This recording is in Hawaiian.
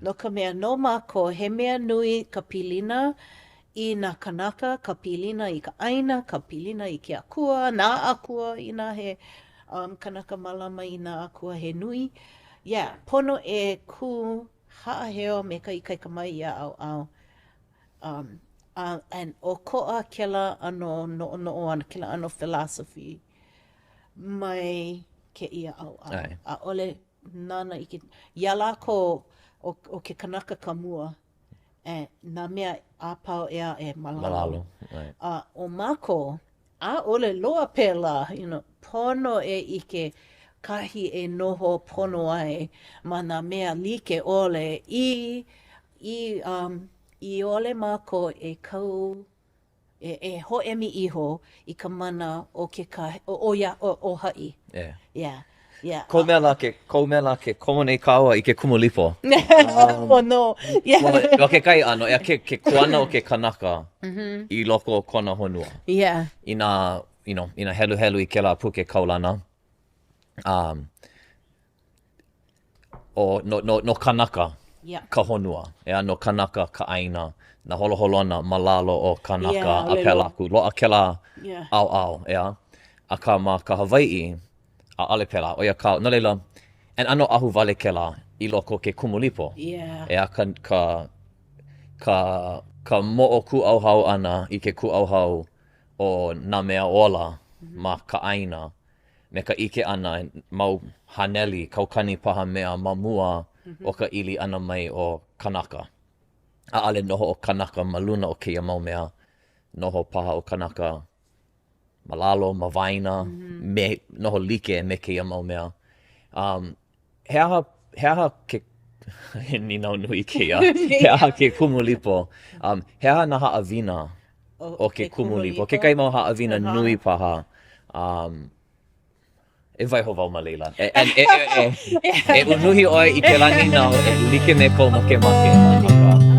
No ka mea no mākou, he mea nui ka pilina I nā kānaka, ka pilina I ka ʻāina, ka pilina I ke akua, nā akua I nā he kanaka malama I nā akua he nui. Pono e kū haʻaheo me ka ikaika mai I a ʻaoʻao. And o koʻa kela ano noʻonoʻo ana, kela ano philosophy mai ke ia ʻaoʻao. ʻAʻole nana I ke... Ia lākou o ke kanaka ka mua. Nā mea āpau ea e malalo. O mākou, ʻaʻole loa pēlā, pono e ike kahi e noho pono ai ma nā mea like ʻole I ole mākou e kau, e hoʻemi iho I ka mana o ke o haʻi. Ko mea la ke komo nei kāua I ke Kumulipo. Oh no. O ke kai ano, ke kuana o ke kanaka I loko o kona honua. I nā helu I kela puke kaulana. No kanaka ka honua. No kanaka ka ʻāina. Na holoholona malalo o kanaka a pēlā aku. Loa kela ʻaoʻao, A ka ma ka Hawaiʻi, ʻaʻole pēlā, o ia ka, no leila, and ano ahu wale kela I loko ke Kumulipo. Ka moʻo kūʻauhau ana I ke kūʻauhau o nā mea ola ma ka ʻāina, me ka ike ana mau haneli, kaukani paha mea ma mua o ka ʻili ana mai o kanaka. ʻAʻole noho o kanaka ma luna o keia mau mea, noho paha o kanaka malalo, ma waina, me noho like me keia mau mea. He aha ke he ninau nui keia. He aha ke Kumulipo. He aha na haʻawina o ke Kumulipo. Ke kai mau haʻawina nui paha. E waiho wau ma leila. E unuhi oi I ke lani nau e like me ko make make.